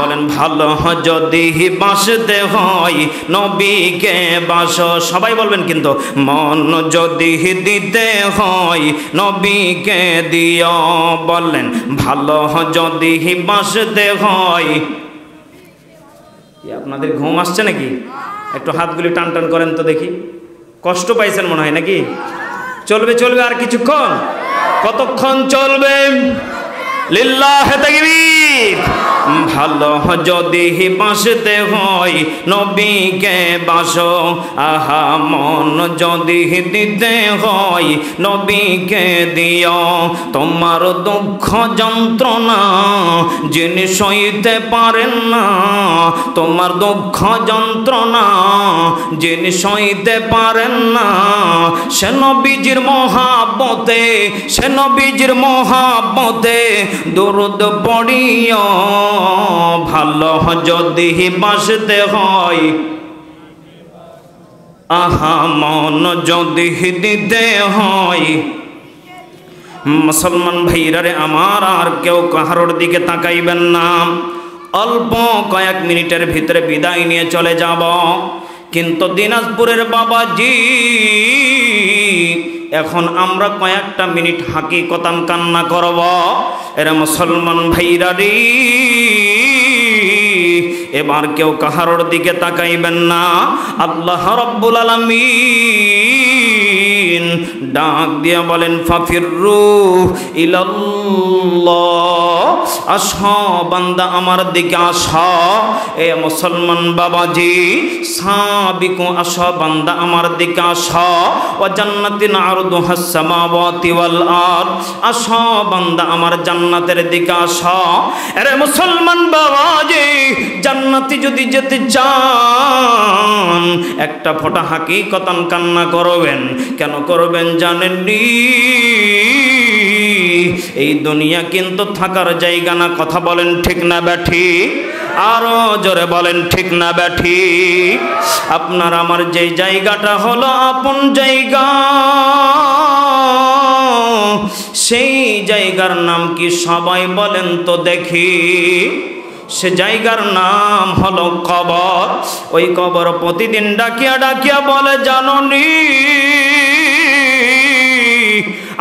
বলেন ভালো যদি বাসতে হয় নবীকে বাসো। সবাই বলবেন কিন্তু, মন যদি দিতে হয় নবীকে দিও। বললেন ভালো যদি বাসতে হয়। আপনাদের ঘুম আসছে নাকি? একটু হাতগুলি টান টান করেন তো দেখি। কষ্ট পাইছেন মনে হয় নাকি? চলবে চলবে আর কিছুক্ষণ? কতক্ষণ চলবে? লিল্লাহে তাকবীর। ভালো যদি বাসতে হয় নবীকে বাসো। আহা মন যদি দিতে হয় নবীকে দিও। তোমার দুঃখ যন্ত্রণা যিনি সইতে পারেন না, তোমার দুঃখ যন্ত্রণা যিনি সইতে পারেন না, সে নবীজির মহাব্বতে, সে নবীজির মহাব্বতে দরুদ পড়িও। ভালো যদি বাসতে হয়, আহা মন যদি দিতে হয়। মুসলমান ভাইরা রে আমার, আর কেউ কাহারোর দিকে তাকাইবেন না। অল্প কয়েক মিনিটের ভিতরে বিদায় নিয়ে চলে যাব। কিন্তু দিনাজপুরের বাবাজি, এখন আমরা কয়েকটা মিনিট হাকিকতান কান্না করব। এরা মুসলমান ভাইরা রে, এবার কেউ কাহারোর দিকে তাকাইবেন না। আল্লাহ রাব্বুল আলামিন ডাক দিয়া বলেন ফাফিরু ইলাল্লাহ, আসো বান্দা আমার দিকে আসো। এ মুসলমান বাবাজি সাবিকু, আসো বান্দা আমার দিকে আসো। ওয়া জান্নাতিন আরদুহাস সামাওয়াতি ওয়াল আরদ, আসো বান্দা আমার জান্নাতের দিকে আসো। আরে মুসলমান বাবাজি, জান্নাতে যদি যেতে চান একটা ফোঁটা হাকিকতান কান্না করবেন। কেন করবেন জানেননি? এই দুনিয়া কিন্তু থাকার জায়গা না। কথা বলেন ঠিক না ব্যাঠিক? আরো জোরে বলেন ঠিক না ব্যাঠিক? আপনার আমার যে জায়গাটা হলো আপন জায়গা, সেই জায়গার নাম কি সবাই বলেন তো দেখি? সে জায়গার নাম হলো কবর। ওই কবর প্রতিদিন ডাকিয়া ডাকিয়া বলে, জাননি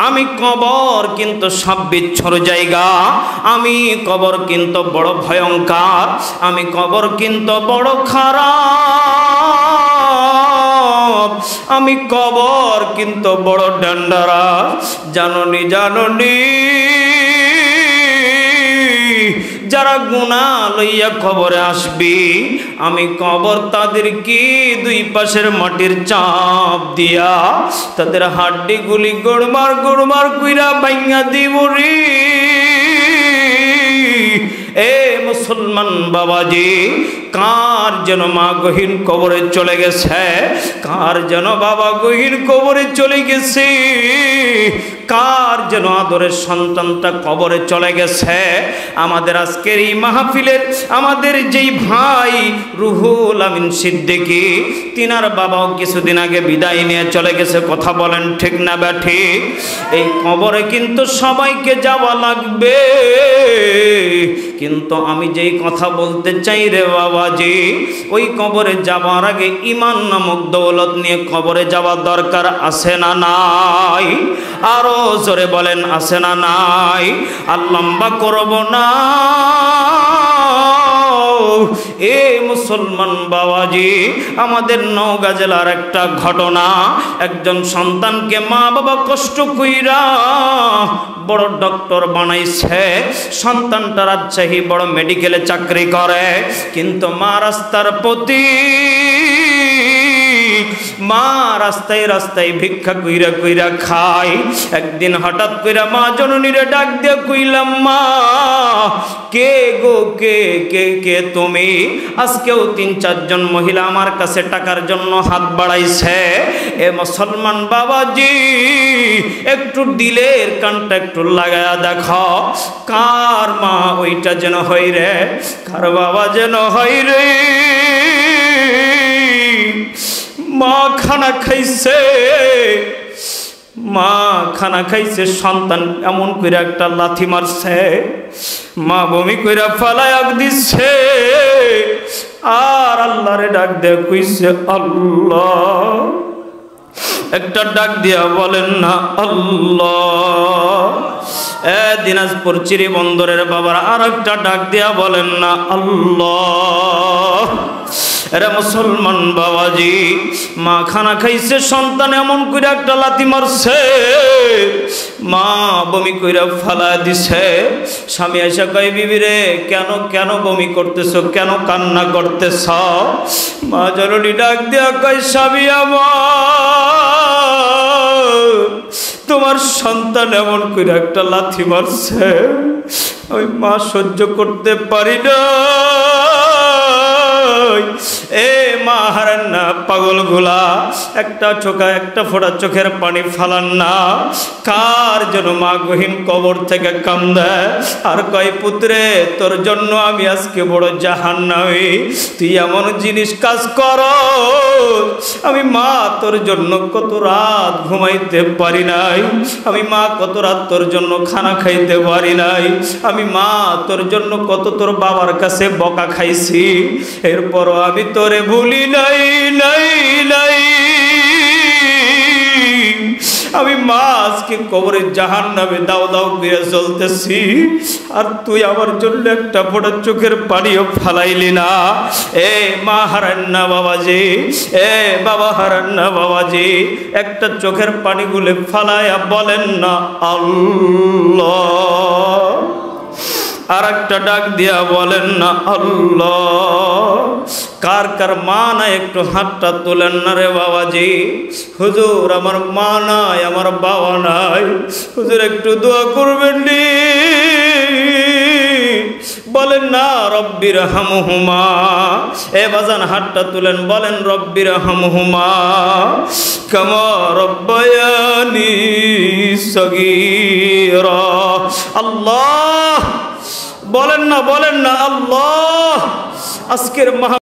আমি কবর কিন্তু সব বিচ্ছর জায়গা, আমি কবর কিন্তু বড় ভয়ঙ্কর, আমি কবর কিন্তু বড় খারাপ, আমি কবর কিন্তু বড় ডেঞ্জারাস। জাননি জাননি যারা গুনাহ লইয়া কবরে আসবি, আমি কবর তাদের কি দুই পাশের মাটির চাপ দিয়া তাদের হাড্ডি গুলি গোড়মার গোড়মার কইরা ভাঙা দিব রে। এ মুসলমান বাবাজি, কার যেন মা গহীন কবরে চলে গেছে, কার যেন বাবা গহীন কবরে চলে গেছে, কার যেন আদরের সন্তানটা কবরে চলে গেছে। আমাদের আজকের এই মাহফিলের আমাদের যেই ভাই রুহুল আমিন সিদ্দিকী, তিনার বাবাও কিছুদিন আগে বিদায় নিয়ে চলে গেছে। কথা বলেন ঠিক না ব্যাঠিক? এই কবরে কিন্তু সবাইকে যাওয়া লাগবে। কিন্তু আমি যেই কথা বলতে চাই রে বাবাজি, ওই কবরে যাওয়ার আগে ঈমান নামক দৌলত নিয়ে কবরে যাওয়া দরকার আছে না নাই? আরো জোরে বলেন আছে না নাই? আর লম্বা করব না। এ মুসলমান বাবাজি, আমাদের নওগাঁ জেলার একটা ঘটনা। একজন সন্তানকে মা বাবা কষ্ট কইরা বড় ডক্টর বানাইছে। সন্তানটা রাজশাহী বড় মেডিকেলে চাকরি করে, কিন্তু মা রাস্তার প্রতি, মা রাস্তায় রাস্তায় ভিক্ষা কইরা কইরা খায়। একদিন হঠাৎ কইরা মা জননীরে ডাক দিয়ে কইলাম, মা কে গো কে কে কে তুমি? আজকেও ৩-৪ জন মহিলা আমার কাছে টাকার জন্য হাত বাড়াইছে। এ মুসলমান বাবাজি, একটু দিলের কানটা একটু লাগায়া দেখো, কার মা ওইটা যেন হই রে, কার বাবা যেন হই রে। মা খানা খাইছে, মা খানা খাইছে, সন্তান এমন করে একটা লাথি মারছে, মা বমি কইরা ফালায় দিচ্ছে। আর আল্লাহরে ডাক দিয়ে কইছে আল্লাহ। একটা ডাক দিয়া বলেন না আল্লাহ। দিনাজপুর চিরি বন্দরের বাবার আর একটা ডাক দিয়া বলেন না আল্লাহ। এরা মুসলমান বাবাজি, মা খানা খাইছে, সন্তান এমন করে একটা লাথি মারছে, মা বমি কইরা ফালা দিছে। স্বামী এসে কয় বিবি রে কেন কেন বমি করতেছ, কেন কান্না করতেছ? মা জননী ডাক দিয়া কয় স্বামী আমার, তোমার সন্তান এমন করে একটা লাথি মারছে, ওই মা সহ্য করতে পারি না। এ মা হারান না পাগল গুলা, একটা চোখা একটা ফোঁটা চোখের পানি ফালান না। কার যেন মা গহীন কবর থেকে কান্দে আর কয় পুত্রে তোর জন্য আমি আজকে বড় জাহান্নামী, তুই এমন জিনিস কাজ কর। আমি মা তোর জন্য কত রাত ঘুমাইতে পারি নাই, আমি মা কত রাত তোর জন্য খানা খাইতে পারি নাই, আমি মা তোর জন্য কত তোর বাবার কাছে বকা খাইছি, এরপরও আমি তোরে ভুলি নাই নাই নাই। আমি মা আজকে কবরে জাহান্নামে দাও দাও করে চলতেছি, আর তুই আমার জন্য একটা ফোঁটা চোখের পানিও ফালাইলি না। এ মা হারান না বাবাজি, এ বাবা হারান না বাবাজি, একটা চোখের পানিগুলো ফালাইয়া বলেন না আল্লাহ। আর একটা ডাক দিয়া বলেন না আল্লাহ। কার কার মা নাই একটু হাতটা তোলেন না রে বাবাজি। হুজুর আমার মা নাই, আমার বাবা নাই, হুজুর একটু দোয়া করবেন নি। বলেন না রব্বির হামহুমা। এ বাজান হাতটা তুলেন, বলেন রব্বির হামহুমা কামা রব্বায়ানি সগীরা। আল্লাহ বলেন না, বলেন না আল্লাহ। আজকের